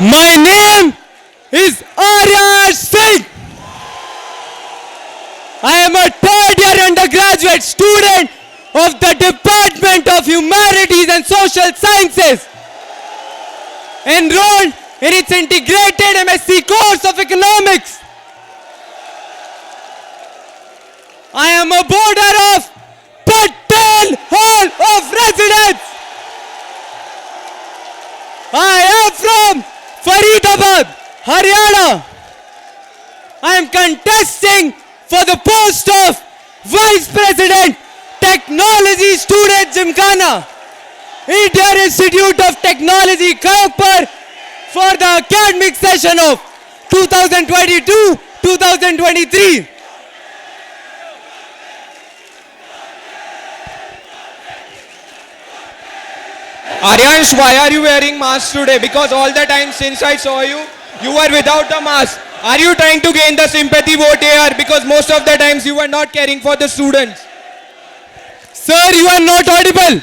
My name is Aryansh Singh. I am a third year undergraduate student of the Department of Humanities and Social Sciences, enrolled in its integrated MSc course of economics. I am a boarder of Patel Hall of Residence. I am from Faridabad, Haryana. I am contesting for the post of Vice President, Technology Student Gymkhana, Indian Institute of Technology, Kharagpur, for the academic session of 2022-2023. Aryansh, why are you wearing mask today? Because all the time since I saw you, you were without the mask. Are you trying to gain the sympathy vote here? Because most of the times you were not caring for the students. Sir, you are not audible.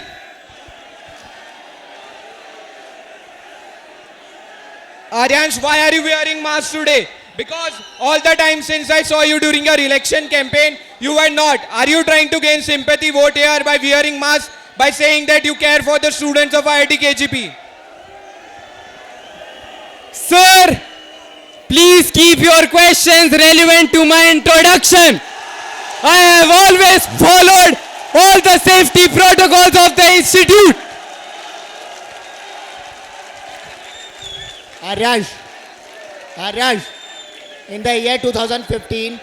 Aryansh, why are you wearing mask today? Because all the time since I saw you during your election campaign, you were not. Are you trying to gain sympathy vote here by wearing mask, by saying that you care for the students of IIT KGP? Sir, please keep your questions relevant to my introduction. I have always followed all the safety protocols of the institute. Aryansh, in the year 2015,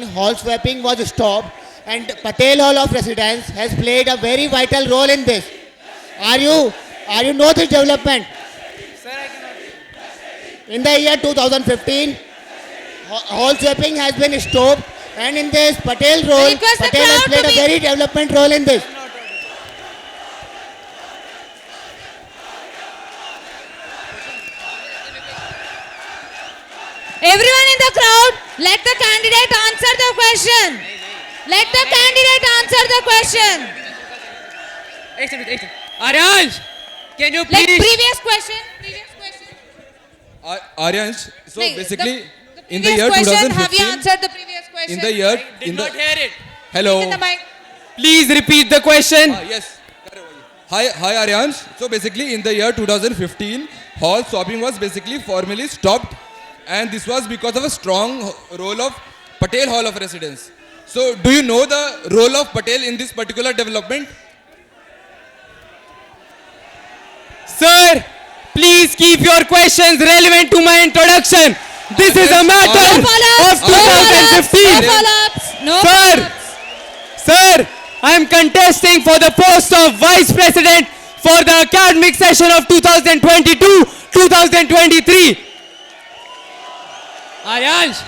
hall swapping was stopped and Patel Hall of Residence has played a very vital role in this. Are you know this development? Sir, I cannot. In the year 2015, hall swapping has been stopped, and in this Patel has played a very development role in this. Everyone in the crowd, let the candidate answer the question. Let the candidate answer the question. Aryansh, can you Like please... previous question. Aryansh, so Like, basically the in the year previous question, have you 2015, answered the previous question? in the year, Did not hear it. hello, In the mic. Please repeat the question. yes, hi Aryansh. So basically in the year 2015, hall swapping was basically formally stopped, and this was because of a strong role of Patel Hall of Residence. So do you know the role of Patel in this particular development? Sir, please keep your questions relevant to my introduction. This is a matter of 2015. No Sir, follow-ups. Sir, I am contesting for the post of Vice President for the academic session of 2022-2023. Aryansh,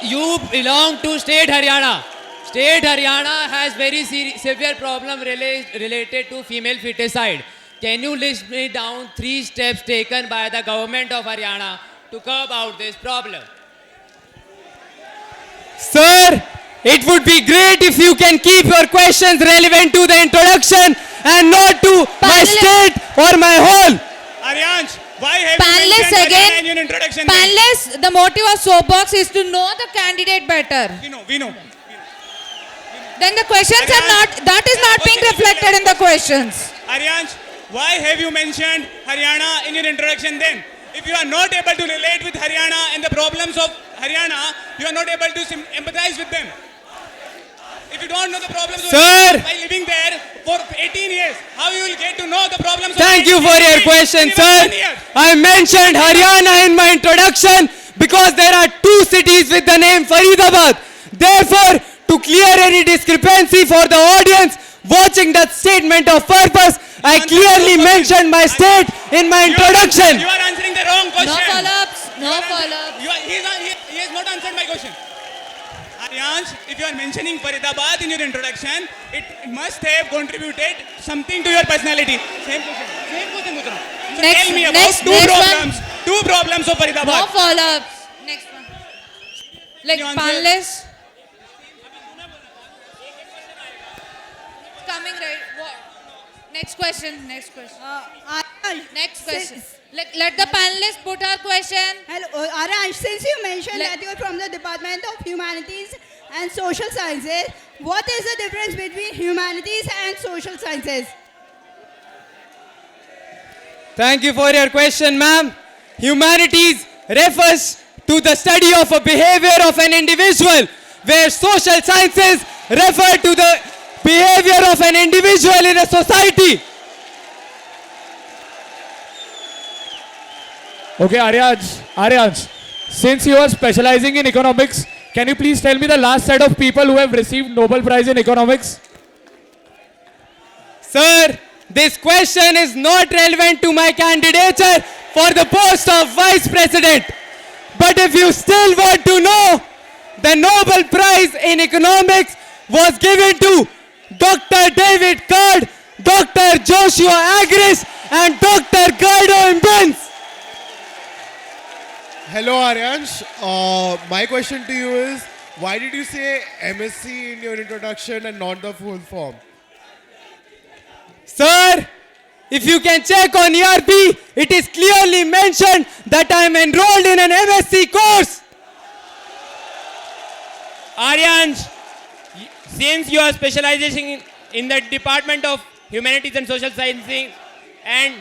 you belong to State Haryana. State Haryana has very severe problem related to female feticide. Can you list me down 3 steps taken by the government of Haryana to curb out this problem? Sir, it would be great if you can keep your questions relevant to the introduction and not to my state or my hall. Aryansh, why have Panelists you mentioned again. Haryana in your introduction? Panelists, the motive of SOAPBOX is to know the candidate better. We know. Then the questions are not, that is not being reflected in the questions. Aryansh, why have you mentioned Haryana in your introduction then? If you are not able to relate with Haryana and the problems of Haryana, you are not able to empathize with them. If you don't know the problems Sir, by living there for 18 years, how you will get to know the problems thank of you for your question, sir. I mentioned Haryana in my introduction because there are 2 cities with the name Faridabad. Therefore, to clear any discrepancy for the audience watching that statement of purpose, I clearly mentioned my state in my introduction. You are answering the wrong question. No follow-ups. No follow-ups. He has not answered my question. Aryansh, if you are mentioning Faridabad in your introduction, it must have contributed something to your personality. Same question. So tell me about two problems of Faridabad. No follow-ups. Next one. Like panelists. Coming right. What? Next question. Aryansh. Next question. Let the panelists put her question. Hello, Aryansh, since you mentioned Let- that you are from the Department of Humanities and Social Sciences, what is the difference between humanities and social sciences? Thank you for your question, ma'am. Humanities refers to the study of a behavior of an individual, where social sciences refer to the behavior of an individual in a society. Okay, Aryansh, since you are specializing in economics, can you please tell me the last set of people who have received Nobel Prize in economics? Sir, this question is not relevant to my candidature for the post of Vice President. But if you still want to know, the Nobel Prize in Economics was given to Dr. David Card, Dr. Joshua Agris, and Dr. Gardo Imbens. Hello Aryansh, my question to you is, why did you say MSc in your introduction and not the full form? Sir, if you can check on ERP, it is clearly mentioned that I am enrolled in an MSc course. Aryansh, since you are specializing in the Department of Humanities and Social Sciences and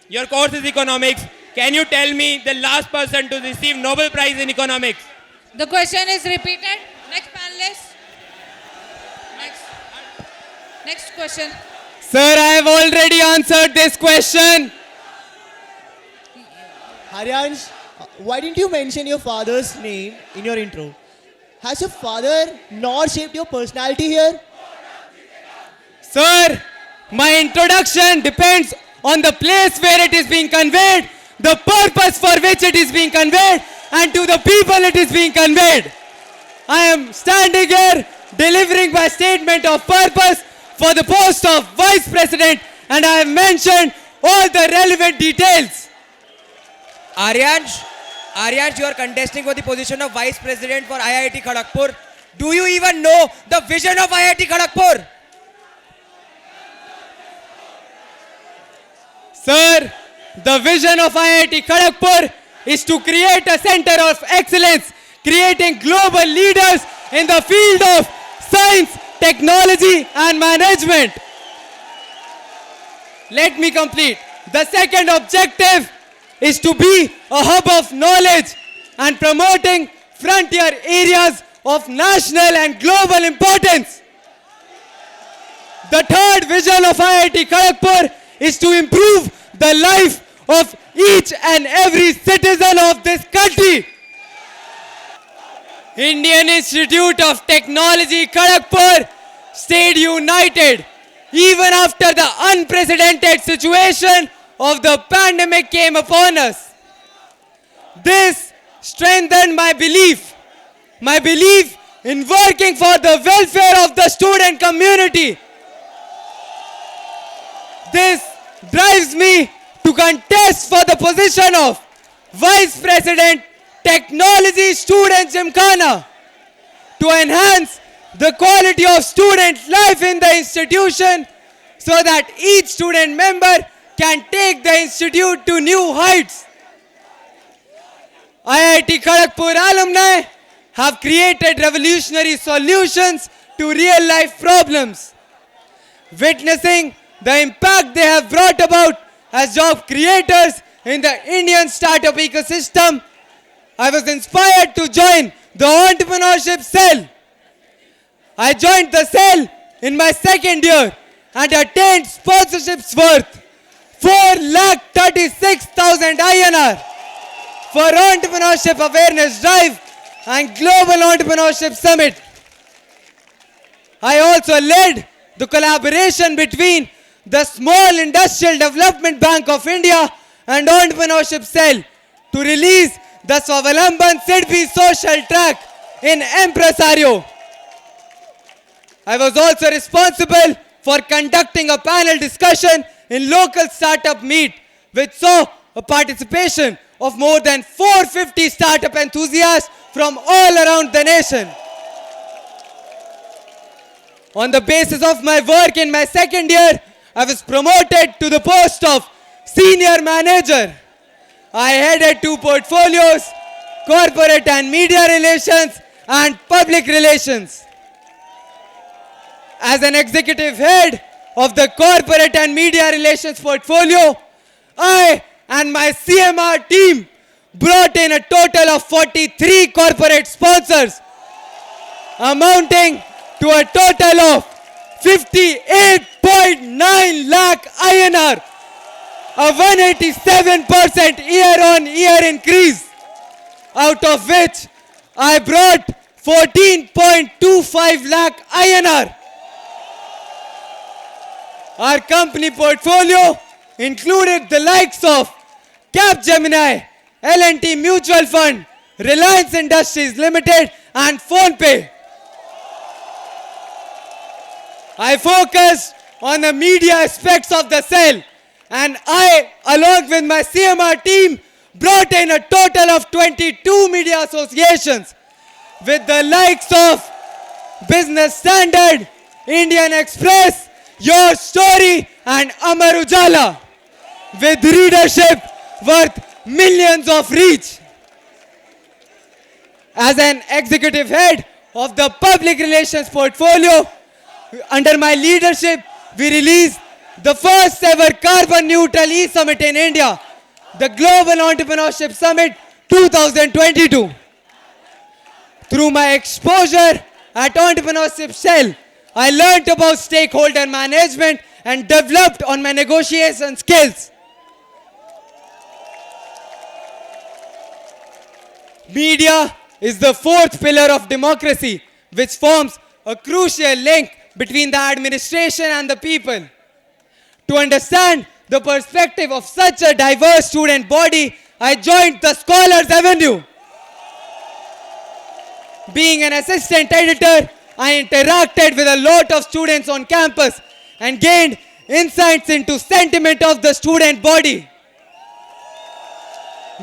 your course is economics, can you tell me the last person to receive Nobel Prize in economics? The question is repeated. Next panelist. Next question. Sir, I have already answered this question. Aryansh, why didn't you mention your father's name in your intro? Has your father not shaped your personality here? Sir, my introduction depends on the place where it is being conveyed, the purpose for which it is being conveyed, and to the people it is being conveyed. I am standing here delivering my statement of purpose for the post of Vice President, and I have mentioned all the relevant details. Aryansh, you are contesting for the position of Vice President for IIT Kharagpur. Do you even know the vision of IIT Kharagpur? Sir, the vision of IIT Kharagpur is to create a center of excellence, creating global leaders in the field of science, technology and management. Let me complete. The second objective is to be a hub of knowledge and promoting frontier areas of national and global importance. The third vision of IIT Kharagpur is to improve the life of each and every citizen of this country. Indian Institute of Technology Kharagpur stayed united even after the unprecedented situation of the pandemic came upon us. This strengthened my belief in working for the welfare of the student community. This drives me to contest for the position of Vice President Technology Student Gymkhana to enhance the quality of student life in the institution so that each student member can take the institute to new heights. IIT Kharagpur alumni have created revolutionary solutions to real life problems. Witnessing the impact they have brought about as job creators in the Indian startup ecosystem, I was inspired to join the entrepreneurship cell. I joined the cell in my second year and attained sponsorships worth 4,36,000 INR for Entrepreneurship Awareness Drive and Global Entrepreneurship Summit. I also led the collaboration between the Small Industrial Development Bank of India and Entrepreneurship Cell to release the Swavalamban Sidbi social track in Empresario. I was also responsible for conducting a panel discussion in local startup meet, which saw a participation of more than 450 startup enthusiasts from all around the nation. On the basis of my work in my second year, I was promoted to the post of senior manager. I headed two portfolios, corporate and media relations and public relations. As an executive head of the corporate and media relations portfolio, I and my CMR team brought in a total of 43 corporate sponsors, amounting to a total of 58.9 lakh INR, a 187% year-on-year increase, out of which I brought 14.25 lakh INR. Our company portfolio included the likes of Capgemini, L&T Mutual Fund, Reliance Industries Limited and PhonePe. I focused on the media aspects of the sale, and I, along with my CMR team, brought in a total of 22 media associations with the likes of Business Standard, Indian Express, Your Story and Amar Ujala, with readership worth millions of reach. As an executive head of the public relations portfolio, under my leadership, we released the first ever carbon neutral e-summit in India, the Global Entrepreneurship Summit 2022. Through my exposure at Entrepreneurship Cell, I learned about stakeholder management and developed on my negotiation skills. Media is the fourth pillar of democracy, which forms a crucial link between the administration and the people. To understand the perspective of such a diverse student body, I joined the Scholars Avenue. Being an assistant editor, I interacted with a lot of students on campus and gained insights into sentiment of the student body.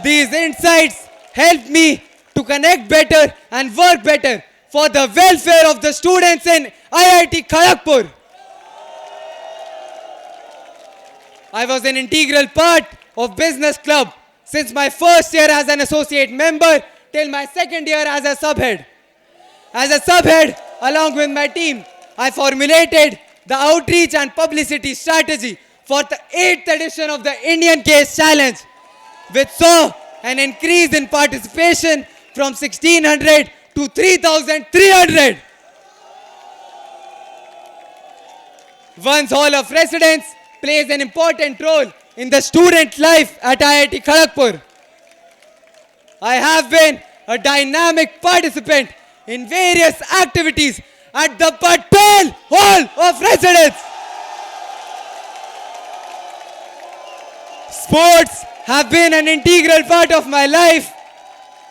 These insights helped me to connect better and work better for the welfare of the students in IIT Kharagpur. I was an integral part of Business Club since my first year as an associate member till my second year as a subhead. As a subhead, along with my team, I formulated the outreach and publicity strategy for the 8th edition of the Indian Case Challenge, which saw an increase in participation from 1,600 to 3,300. One's Hall of Residence plays an important role in the student life at IIT Kharagpur. I have been a dynamic participant in various activities at the Patel Hall of Residence. Sports have been an integral part of my life,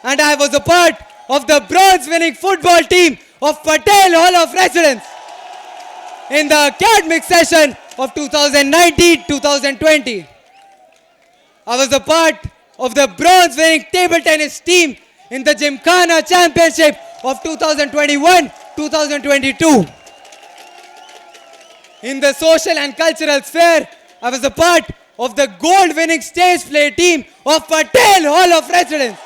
and I was a part of the bronze-winning football team of Patel Hall of Residence in the academic session of 2019-2020. I was a part of the bronze-winning table tennis team in the Gymkhana Championship of 2021-2022. In the social and cultural sphere, I was a part of the gold-winning stage play team of Patel Hall of Residence.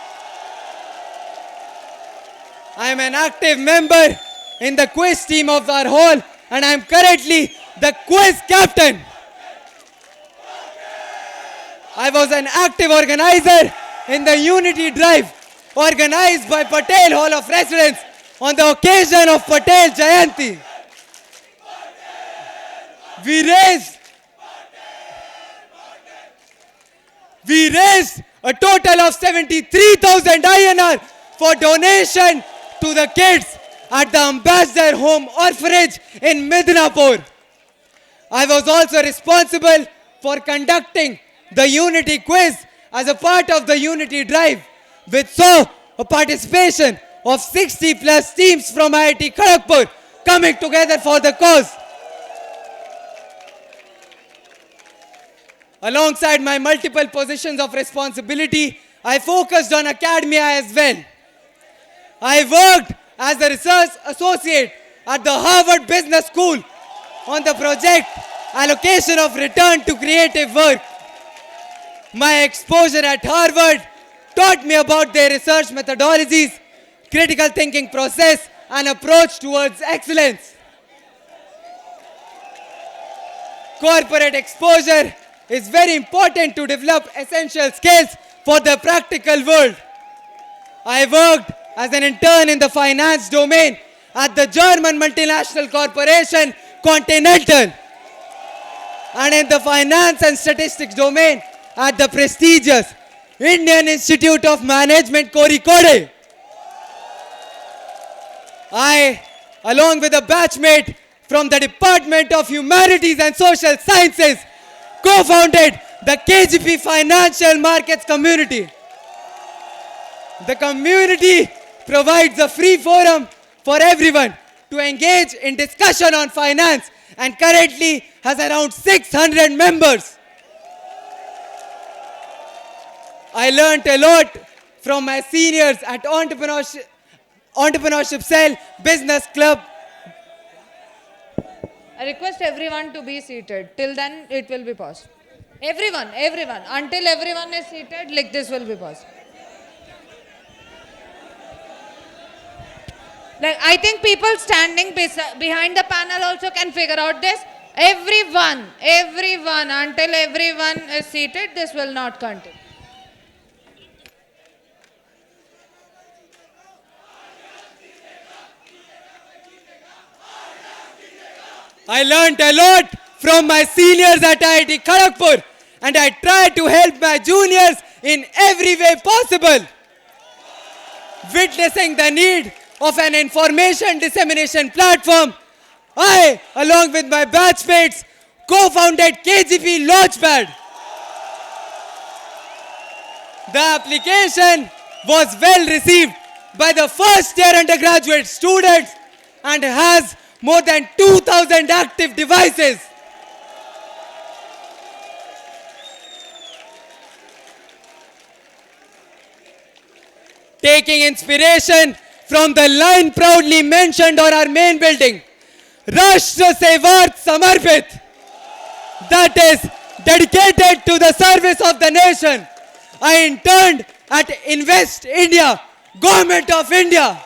I am an active member in the quiz team of our hall, and I am currently the quiz captain. I was an active organizer in the Unity Drive organized by Patel Hall of Residence on the occasion of Patel Jayanti. We raised a total of 73,000 INR for donation to the kids at the Ambassador Home Orphanage in Midnapur. I was also responsible for conducting the Unity Quiz as a part of the Unity Drive, which saw a participation of 60 plus teams from IIT Kharagpur coming together for the cause. Alongside my multiple positions of responsibility, I focused on academia as well. I worked as a research associate at the Harvard Business School on the project Allocation of Return to Creative Work. My exposure at Harvard taught me about their research methodologies, critical thinking process, and approach towards excellence. Corporate exposure is very important to develop essential skills for the practical world. I worked as an intern in the finance domain at the German multinational corporation Continental, and in the finance and statistics domain at the prestigious Indian Institute of Management Kozhikode. I, along with a batchmate from the Department of Humanities and Social Sciences, co-founded the KGP Financial Markets Community. The community provides a free forum for everyone to engage in discussion on finance and currently has around 600 members. I learned a lot from my seniors at Entrepreneurship Cell Business Club. I request everyone to be seated. Till then, it will be paused. Everyone. Until everyone is seated, like this will be paused. Like, I think people standing behind the panel also can figure out this. Everyone, until everyone is seated, this will not continue. I learnt a lot from my seniors at IIT Kharagpur, and I try to help my juniors in every way possible. Witnessing the need of an information dissemination platform, I, along with my batchmates, co-founded KGP Launchpad. The application was well received by the first year undergraduate students and has more than 2,000 active devices. Taking inspiration from the line proudly mentioned on our main building, Rashtra Sevarth Samarpit, that is dedicated to the service of the nation, I interned at Invest India, Government of India.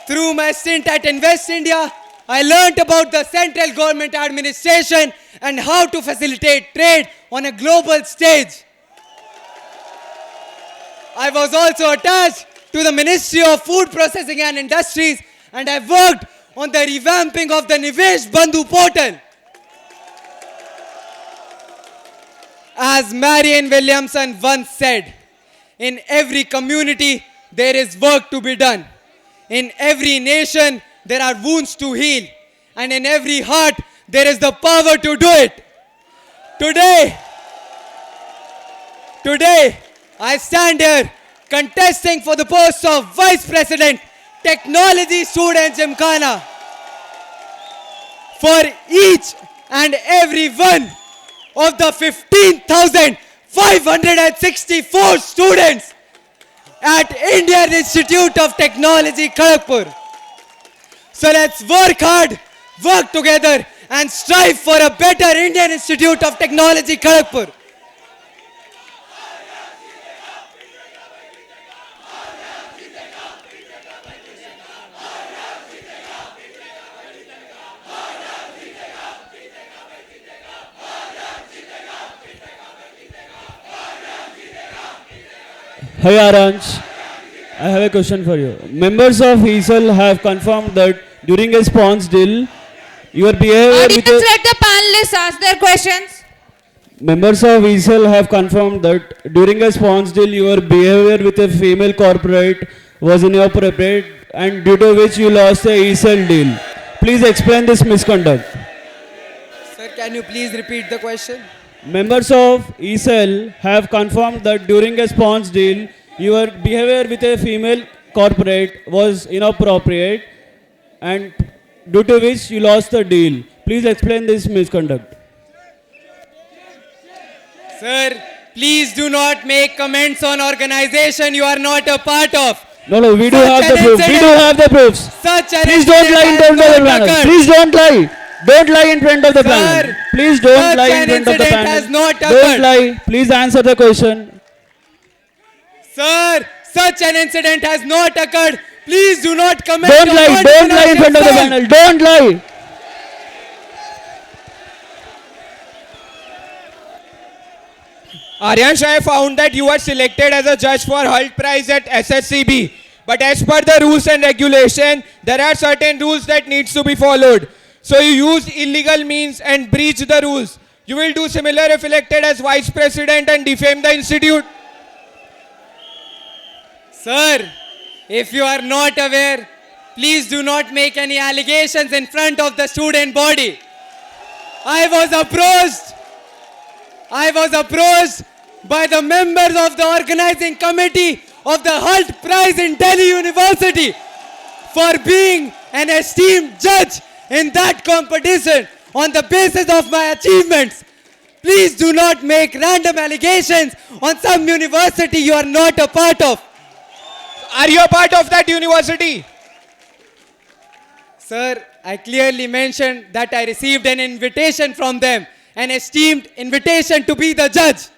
Through my stint at Invest India, I learnt about the central government administration and how to facilitate trade on a global stage. I was also attached to the Ministry of Food Processing and Industries, and I worked on the revamping of the Nivesh Bandhu portal. As Marianne Williamson once said, in every community there is work to be done. In every nation there are wounds to heal, and in every heart there is the power to do it. Today, I stand here contesting for the post of Vice President, Technology Student Gymkhana. For each and every one of the 15,564 students at Indian Institute of Technology, Kharagpur. So let's work hard, work together, and strive for a better Indian Institute of Technology, Kharagpur. Hi Aryansh, I have a question for you. Members of ESL have confirmed that during a spawns deal, your behavior Audience, let the panelists ask their questions. Members of ESL have confirmed that during a spawns deal, your behavior with a female corporate was inappropriate and due to which you lost a ESL deal. Please explain this misconduct. Sir, can you please repeat the question? Members of ESL have confirmed that during a spawns deal, your behavior with a female corporate was inappropriate and due to which you lost the deal. Please explain this misconduct. Sir, please do not make comments on organization you are not a part of. No, we do have the proof. We do have the proofs. Such an Please don't lie in front of the panel. Please don't lie. Don't lie in front of the Sir, panel. Please don't such lie in an front of the incident panel. has not Don't occurred. lie. Please answer the question. Sir, such an incident has not occurred. Please do not comment. Don't or lie. not Don't lie in pronounce front of the yourself. panel. Don't lie. Aryansh, I found that you were selected as a judge for Hult Prize at SSCB. But as per the rules and regulation, there are certain rules that needs to be followed. So you used illegal means and breached the rules. You will do similar if elected as vice president and defame the institute. Sir, if you are not aware, please do not make any allegations in front of the student body. I was approached by the members of the organizing committee of the Hult Prize in Delhi University for being an esteemed judge in that competition on the basis of my achievements. Please do not make random allegations on some university you are not a part of. Are you a part of that university? Sir, I clearly mentioned that I received an invitation from them, an esteemed invitation to be the judge.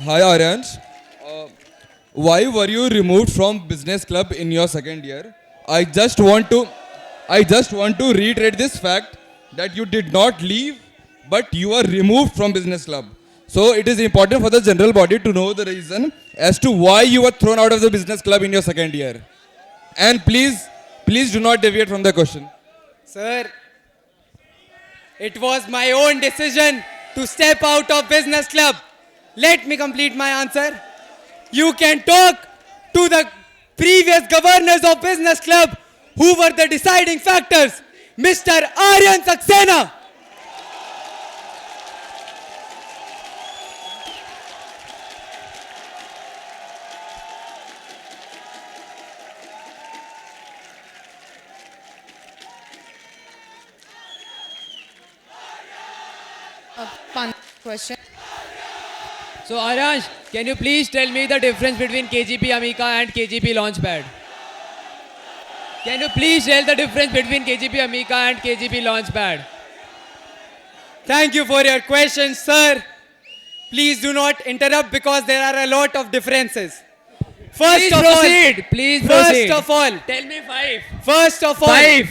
Hi Aryansh. Why were you removed from business club in your second year? I just want to reiterate this fact that you did not leave, but you were removed from business club. So it is important for the general body to know the reason as to why you were thrown out of the business club in your second year. And please do not deviate from the question. Sir, it was my own decision to step out of business club. Let me complete my answer. You can talk to the previous governors of business club who were the deciding factors. Mr. Aryansh Saxena. Fun question. So Aryansh, can you please tell me the difference between KGP Amica and KGP Launchpad? Can you please tell the difference between KGP Amica and KGP Launchpad? Thank you for your question, sir. Please do not interrupt because there are a lot of differences. Please proceed. Please proceed. First of all, Tell me five. First of all, Five.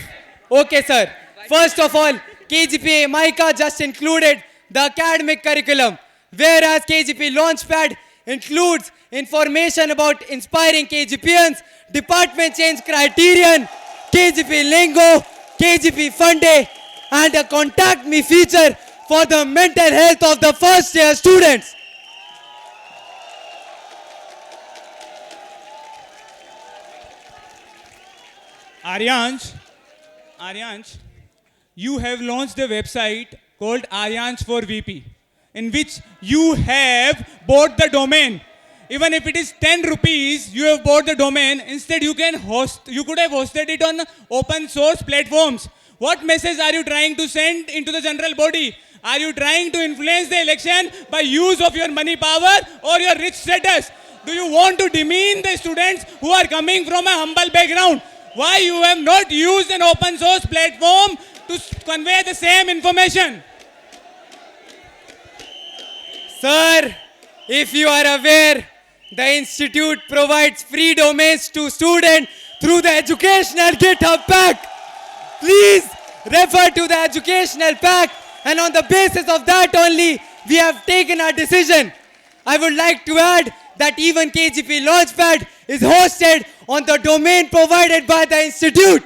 Okay, sir. First of all, KGP Mica just included the academic curriculum, whereas KGP Launchpad includes information about inspiring KGPians, department change criterion, KGP Lingo, KGP Funday, and a contact me feature for the mental health of the first year students. Aryansh, you have launched a website called Aryansh for VP, in which you have bought the domain. Even if it is 10 rupees, you have bought the domain. Instead, you could have hosted it on open source platforms. What message are you trying to send into the general body? Are you trying to influence the election by use of your money power or your rich status? Do you want to demean the students who are coming from a humble background? Why you have not used an open source platform to convey the same information? Sir, if you are aware, the institute provides free domains to students through the educational GitHub pack. Please refer to the educational pack, and on the basis of that only, we have taken our decision. I would like to add that even KGP Launchpad is hosted on the domain provided by the institute.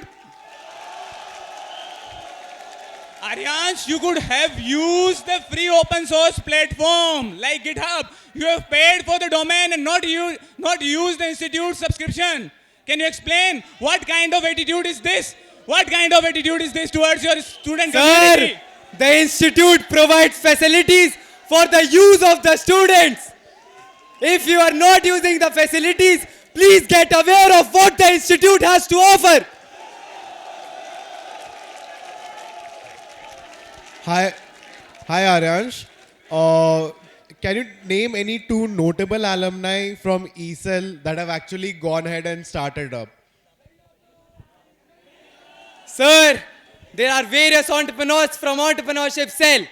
Aryansh, you could have used the free open source platform like GitHub. You have paid for the domain and not used the institute subscription. Can you explain what kind of attitude is this? What kind of attitude is this towards your student community? Sir, the institute provides facilities for the use of the students. If you are not using the facilities, please get aware of what the institute has to offer. Hi Aryansh. Can you name any two notable alumni from ESL that have actually gone ahead and started up? Sir, there are various entrepreneurs from Entrepreneurship Cell,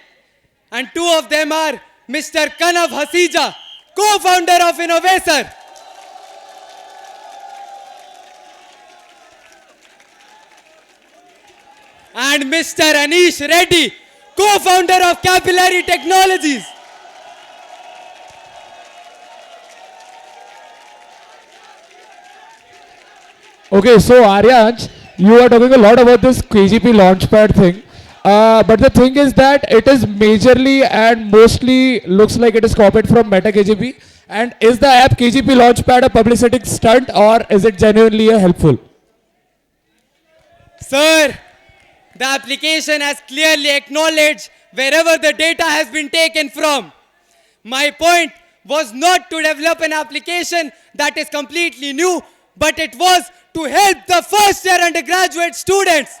and two of them are Mr. Kanav Hasija, co-founder of Innovator, and Mr. Anish Reddy, co-founder of Capillary Technologies. Okay, so Aryansh, you are talking a lot about this KGP launchpad thing. But the thing is that it is majorly and mostly looks like it is copied from Meta KGP. And is the app KGP launchpad a publicity stunt or is it genuinely helpful? Sir, the application has clearly acknowledged wherever the data has been taken from. My point was not to develop an application that is completely new, but it was to help the first year undergraduate students.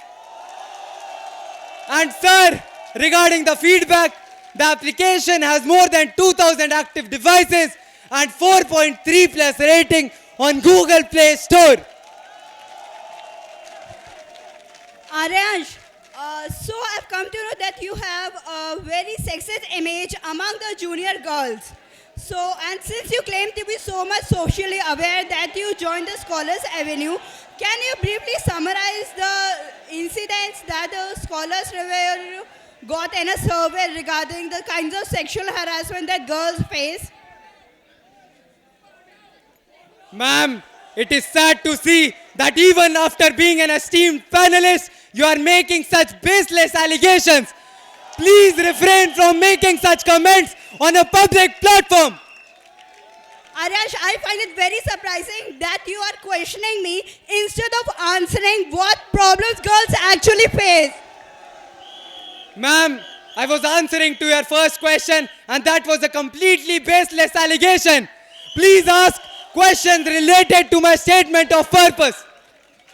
And sir, regarding the feedback, the application has more than 2,000 active devices and 4.3 plus rating on Google Play Store. Aryansh, so I've come to know that you have a very sexist image among the junior girls. So, and since you claim to be so much socially aware that you joined the Scholars Avenue, can you briefly summarize the incidents that the Scholars Avenue got in a survey regarding the kinds of sexual harassment that girls face? Ma'am, it is sad to see that even after being an esteemed panelist, you are making such baseless allegations. Please refrain from making such comments on a public platform. Aryansh, I find it very surprising that you are questioning me instead of answering what problems girls actually face. Ma'am, I was answering to your first question and that was a completely baseless allegation. Please ask questions related to my statement of purpose.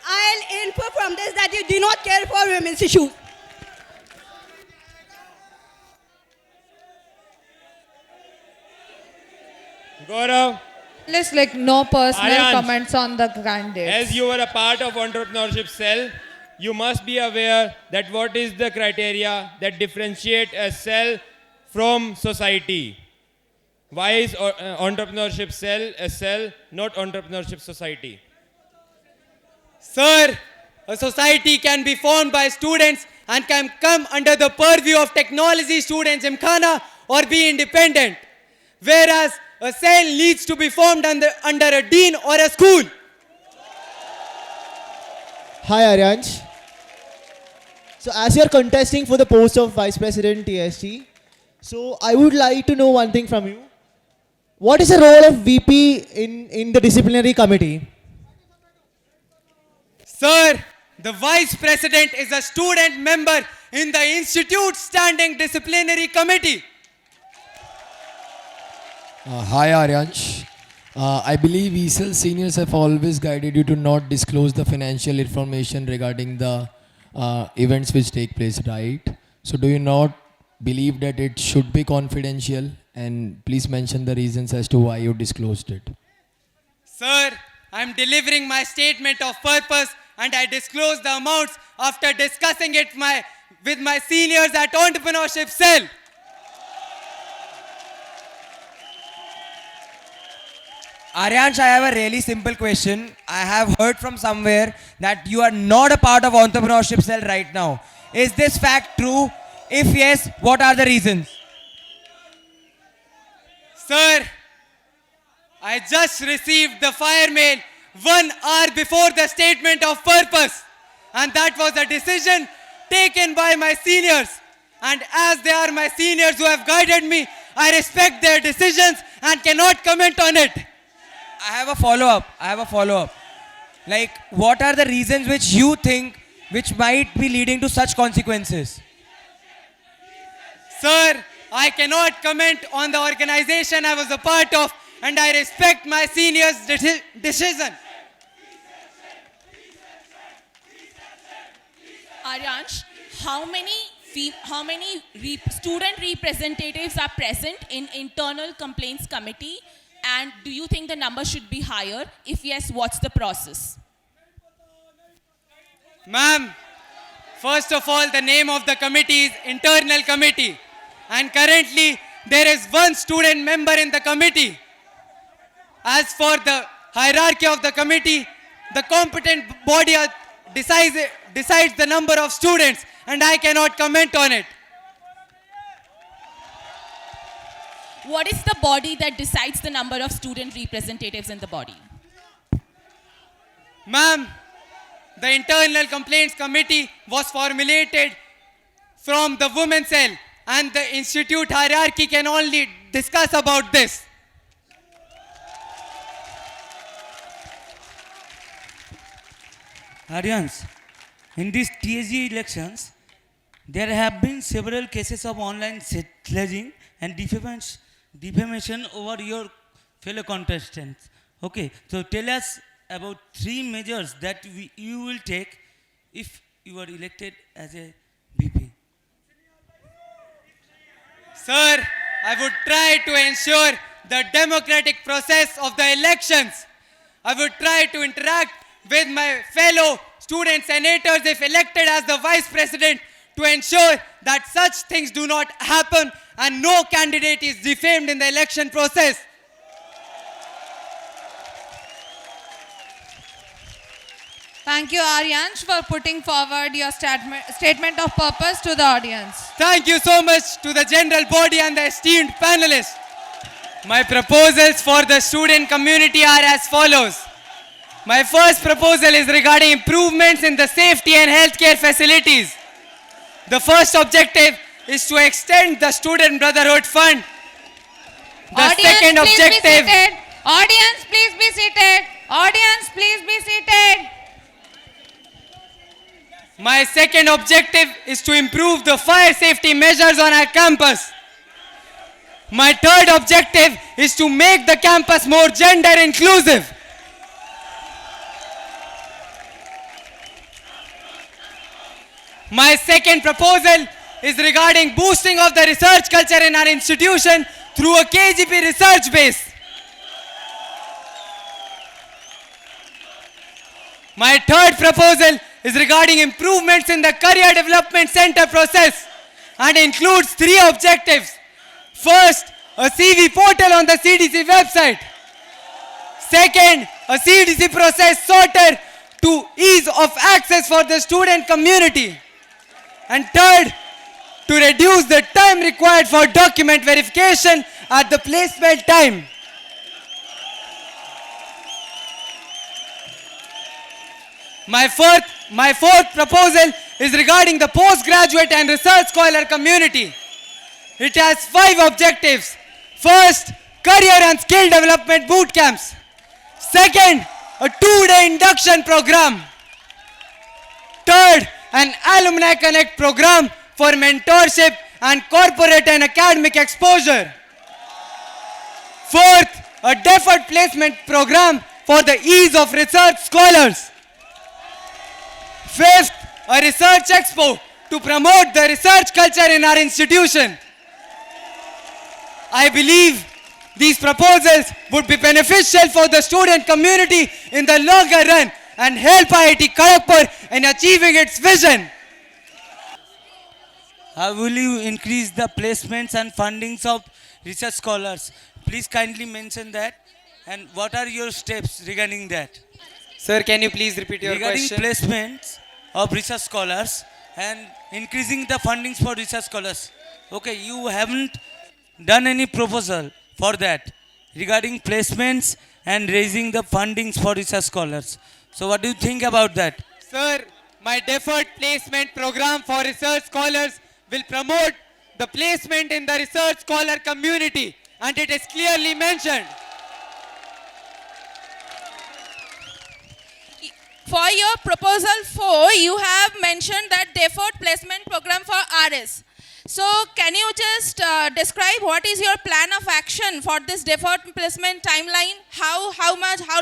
I'll infer from this that you do not care for women's issues. Gaurav, Let's like no personal Aryansh, comments on the candidates. as you are a part of Entrepreneurship Cell, you must be aware that what is the criteria that differentiate a cell from society. Why is Entrepreneurship Cell a cell, not Entrepreneurship Society? Sir, a society can be formed by students and can come under the purview of technology students Gymkhana or be independent. Whereas a cell needs to be formed under a dean or a school. Hi Aryansh. So as you're contesting for the post of Vice President TSG, so I would like to know one thing from you. What is the role of VP in the disciplinary committee? Sir, the Vice President is a student member in the Institute Standing Disciplinary Committee. Hi Aryansh. I believe ESL seniors have always guided you to not disclose the financial information regarding the events which take place, right? So do you not believe that it should be confidential? And please mention the reasons as to why you disclosed it. Sir, I'm delivering my statement of purpose and I disclose the amounts after discussing it with my seniors at Entrepreneurship Cell. Aryansh, I have a really simple question. I have heard from somewhere that you are not a part of Entrepreneurship Cell right now. Is this fact true? If yes, what are the reasons? Sir, I just received the fire mail 1 hour before the statement of purpose. And that was a decision taken by my seniors. And as they are my seniors who have guided me, I respect their decisions and cannot comment on it. I have a follow-up. Like, what are the reasons which you think which might be leading to such consequences? Sir, I cannot comment on the organization I was a part of and I respect my seniors' decision. Aryansh, how many student representatives are present in internal complaints committee? And do you think the number should be higher? If yes, what's the process? Ma'am, First of all, the name of the committee is Internal Committee. And currently, there is one student member in the committee. As for the hierarchy of the committee, the competent body decides the number of students, and I cannot comment on it. What is the body that decides the number of student representatives in the body? Ma'am, the Internal Complaints Committee was formulated from the women's cell, and the institute hierarchy can only discuss about this. Aryansh, in these TSG elections, there have been several cases of online sledging and defamation over your fellow contestants. Okay, so tell us about 3 measures that you will take if you are elected as a VP. Sir, I would try to ensure the democratic process of the elections. I would try to interact with my fellow student senators if elected as the vice president to ensure that such things do not happen and no candidate is defamed in the election process. Thank you, Aryansh, for putting forward your statement of purpose to the audience. Thank you so much to the general body and the esteemed panelists. My proposals for the student community are as follows. My first proposal is regarding improvements in the safety and healthcare facilities. The first objective is to extend the Student Brotherhood Fund. The second objective... Audience, please be seated. Audience, please be seated. My second objective is to improve the fire safety measures on our campus. My third objective is to make the campus more gender inclusive. My second proposal is regarding boosting of the research culture in our institution through a KGP research base. My third proposal is regarding improvements in the career development center process and includes 3 objectives. First, a CV portal on the CDC website. Second, a CDC process sorter to ease of access for the student community. And third, to reduce the time required for document verification at the placement time. My fourth proposal is regarding the postgraduate and research scholar community. It has 5 objectives. First, career and skill development boot camps. Second, a 2-day induction program. Third, an Alumni Connect program for mentorship and corporate and academic exposure. Fourth, a deferred placement program for the ease of research scholars. Fifth, a research expo to promote the research culture in our institution. I believe these proposals would be beneficial for the student community in the longer run and help IIT Kharagpur in achieving its vision. How will you increase the placements and fundings of research scholars? Please kindly mention that. And what are your steps regarding that? Sir, can you please repeat your question? Regarding placements of research scholars and increasing the fundings for research scholars. Okay, you haven't done any proposal for that regarding placements and raising the fundings for research scholars. So what do you think about that? Sir, my deferred placement program for research scholars will promote the placement in the research scholar community, and it is clearly mentioned. For your proposal 4, you have mentioned that deferred placement program for RS. So can you just describe what is your plan of action for this deferred placement timeline? How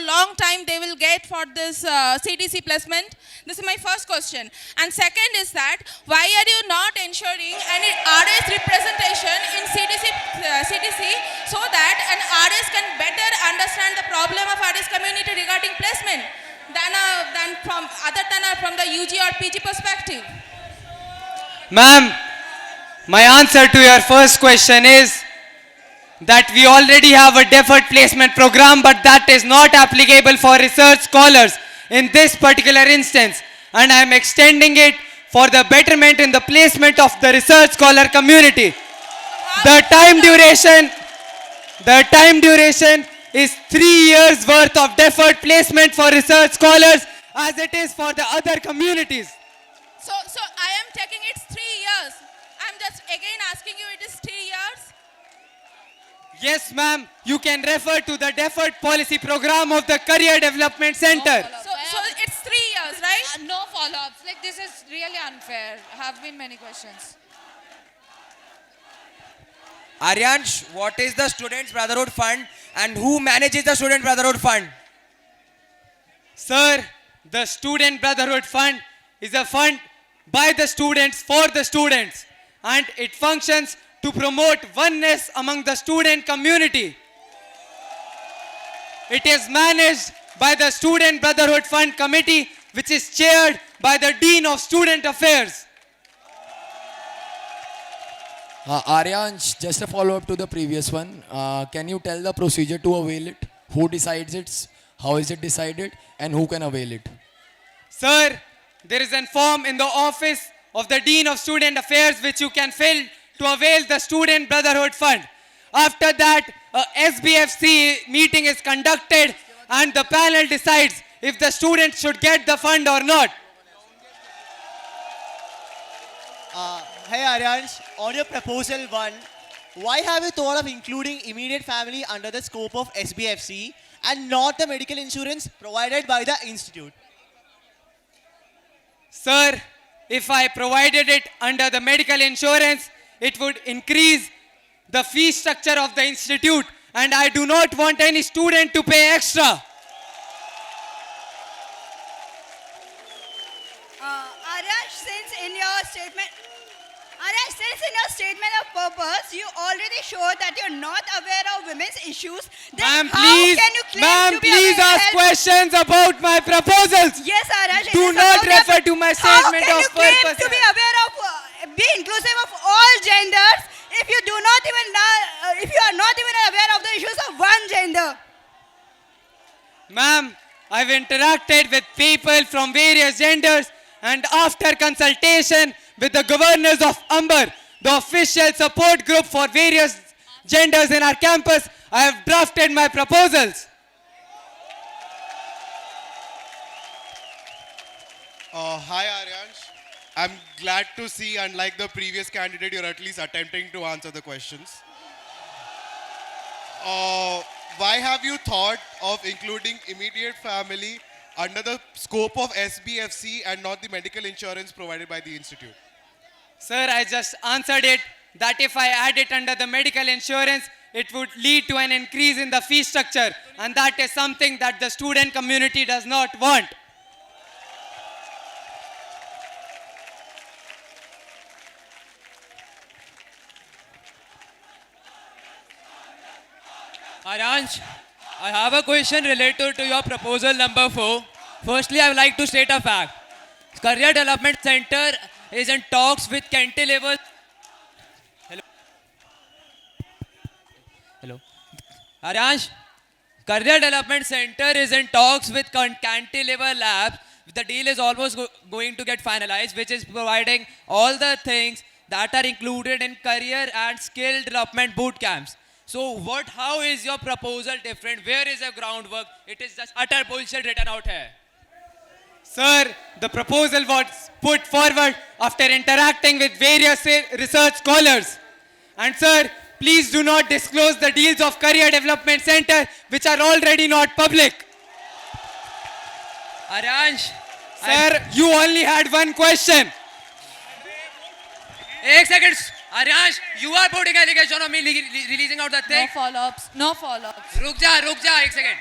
long time they will get for this CDC placement? This is my first question. And second is that why are you not ensuring any RS representation in CDC so that an RS can better understand the problem of RS community regarding placement than from the UG or PG perspective? Ma'am, my answer to your first question is that we already have a deferred placement program, but that is not applicable for research scholars in this particular instance. And I am extending it for the betterment in the placement of the research scholar community. The time duration is 3 years worth of deferred placement for research scholars as it is for the other communities. So I am taking it's 3 years. I'm just again asking you, it is 3 years? Yes, ma'am. You can refer to the deferred policy program of the Career Development Center. So it's 3 years, right? No follow-ups. Like, this is really unfair. Have been many questions. Aryansh, what is the Students Brotherhood Fund and who manages the Student Brotherhood Fund? Sir, the Student Brotherhood Fund is a fund by the students for the students, and it functions to promote oneness among the student community. It is managed by the Student Brotherhood Fund Committee, which is chaired by the Dean of Student Affairs. Aryansh, just a follow-up to the previous one. Can you tell the procedure to avail it? Who decides it? How is it decided? And who can avail it? Sir, there is a form in the office of the Dean of Student Affairs which you can fill to avail the Student Brotherhood Fund. After that, a SBFC meeting is conducted and the panel decides if the student should get the fund or not. Hey Aryansh, on your proposal 1, why have you thought of including immediate family under the scope of SBFC and not the medical insurance provided by the institute? Sir, if I provided it under the medical insurance, it would increase the fee structure of the institute, and I do not want any student to pay extra. Aryansh, since in your statement of purpose, you already showed that you're not aware of women's issues, then how can you claim to be Please aware? ask questions about my proposals. Yes, Aryansh. it Do is not about your- refer to my statement How of can you claim purpose. to be aware of, be inclusive of all genders if you do not even if you are not even aware of the issues of one gender? Ma'am, I've interacted with people from various genders, and after consultation with the governors of Amber, the official support group for various genders in our campus, I have drafted my proposals. Hi Aryansh. I'm glad to see, unlike the previous candidate, you're at least attempting to answer the questions. Why have you thought of including immediate family under the scope of SBFC and not the medical insurance provided by the institute? Sir, I just answered it that if I add it under the medical insurance, it would lead to an increase in the fee structure, and that is something that the student community does not want. Aryansh, I have a question related to your proposal number 4. Firstly, I would like to state a fact. Career Development Center is in talks with Cantilever. Hello. Aryansh, Career Development Center is in talks with Cantilever Labs. The deal is almost going to get finalized, which is providing all the things that are included in career and skill development boot camps. So how is your proposal different? Where is the groundwork? It is just utter bullshit written out here. Sir, the proposal was put forward after interacting with various research scholars. And sir, please do not disclose the deals of Career Development Center which are already not public. Aryansh. Sir, you only had one question. 1 second. Aryansh, you are putting allegation on me releasing out the thing. No follow-ups. No follow-ups. रुक जा 1 second.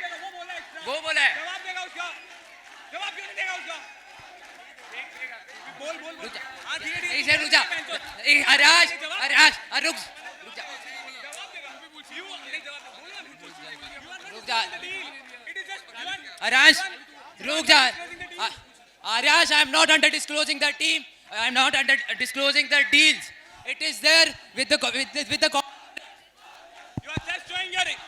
वो बोला है. एक second रुक जा. Aryansh, रुक जा. रुक जा. Aryansh, रुक जा. Aryansh, I am not under disclosing the team. I'm not disclosing the deals. It is there with the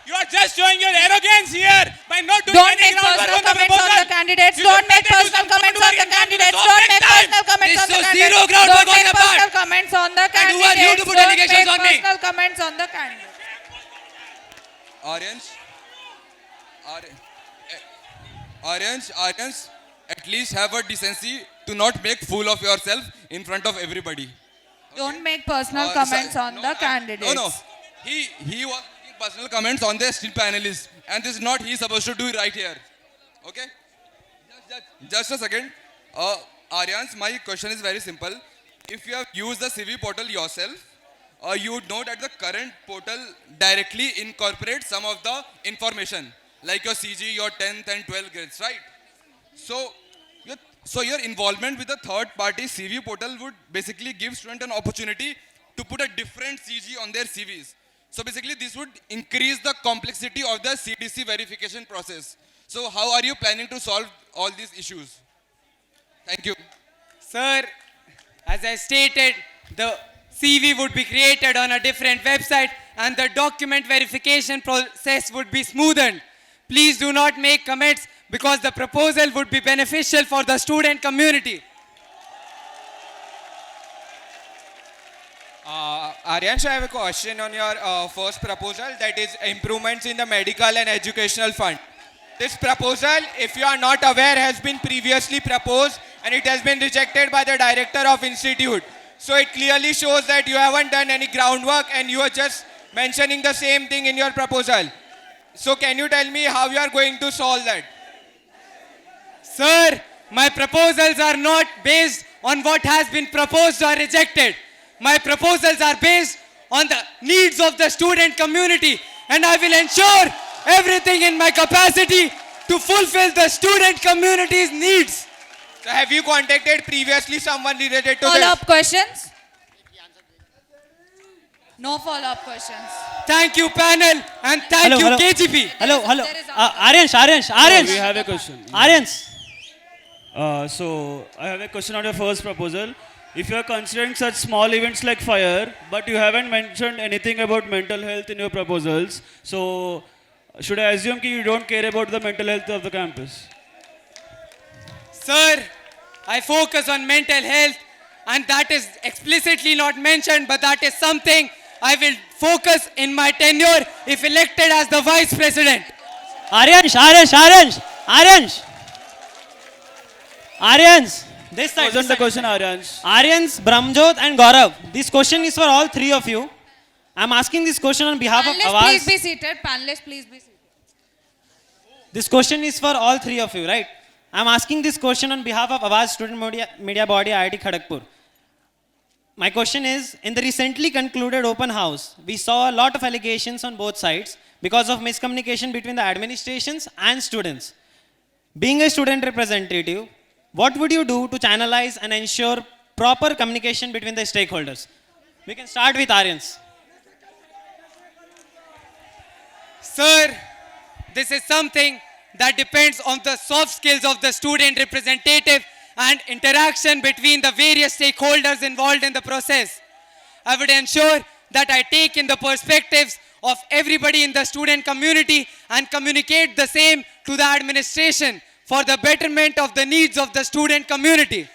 You are just showing your arrogance here by not doing Don't any make groundwork personal on the comments on proposal. the candidates. You Don't should make better do personal some comments on the groundwork and candidates. do Don't some make time. personal comments This on the shows candidates. zero groundwork Don't on make your part. personal comments on the And who are candidates. you to put Don't allegations make on me? personal comments on the candidates. Aryansh, Aryansh, at least have a decency to not make fool of yourself in front of everybody. Don't make personal comments on the candidates. No. He was making personal comments on the esteemed panelists, and this is not he supposed to do it right here. Okay? Just a second. Aryansh, my question is very simple. If you have used the CV portal yourself, you would know that the current portal directly incorporates some of the information, like your CG, your 10th and 12th grades, right? So your involvement with the third-party CV portal would basically give students an opportunity to put a different CG on their CVs. So basically, this would increase the complexity of the CDC verification process. So how are you planning to solve all these issues? Thank you. Sir, as I stated, the CV would be created on a different website and the document verification process would be smoothened. Please do not make comments because the proposal would be beneficial for the student community. Aryansh, I have a question on your first proposal, that is improvements in the medical and educational fund. This proposal, if you are not aware, has been previously proposed and it has been rejected by the director of institute. So it clearly shows that you haven't done any groundwork and you are just mentioning the same thing in your proposal. So can you tell me how you are going to solve that? Sir, my proposals are not based on what has been proposed or rejected. My proposals are based on the needs of the student community, and I will ensure everything in my capacity to fulfill the student community's needs. So have you contacted previously someone related to Follow-up questions? No follow-up questions. Thank you, panel, and thank you, KGP. Hello. Aryansh. We have a question. Aryansh. So I have a question on your first proposal. If you are considering such small events like fire, but you haven't mentioned anything about mental health in your proposals, so should I assume that you don't care about the mental health of the campus? Sir, I focus on mental health, and that is explicitly not mentioned, but that is something I will focus in my tenure if elected as the vice president. Aryansh. This side. Wasn't the question, Aryansh? Aryansh, Brahmjot and Gaurav. This question is for all three of you. I'm asking this question on behalf of Panelists, Awaz. please be seated. Panelists, please be seated. This question is for all three of you, right? I'm asking this question on behalf of Awaz Student Media Body IIT Kharagpur. My question is, in the recently concluded open house, we saw a lot of allegations on both sides because of miscommunication between the administrations and students. Being a student representative, what would you do to channelize and ensure proper communication between the stakeholders? We can start with Aryansh. Sir, this is something that depends on the soft skills of the student representative and interaction between the various stakeholders involved in the process. I would ensure that I take in the perspectives of everybody in the student community and communicate the same to the administration for the betterment of the needs of the student community.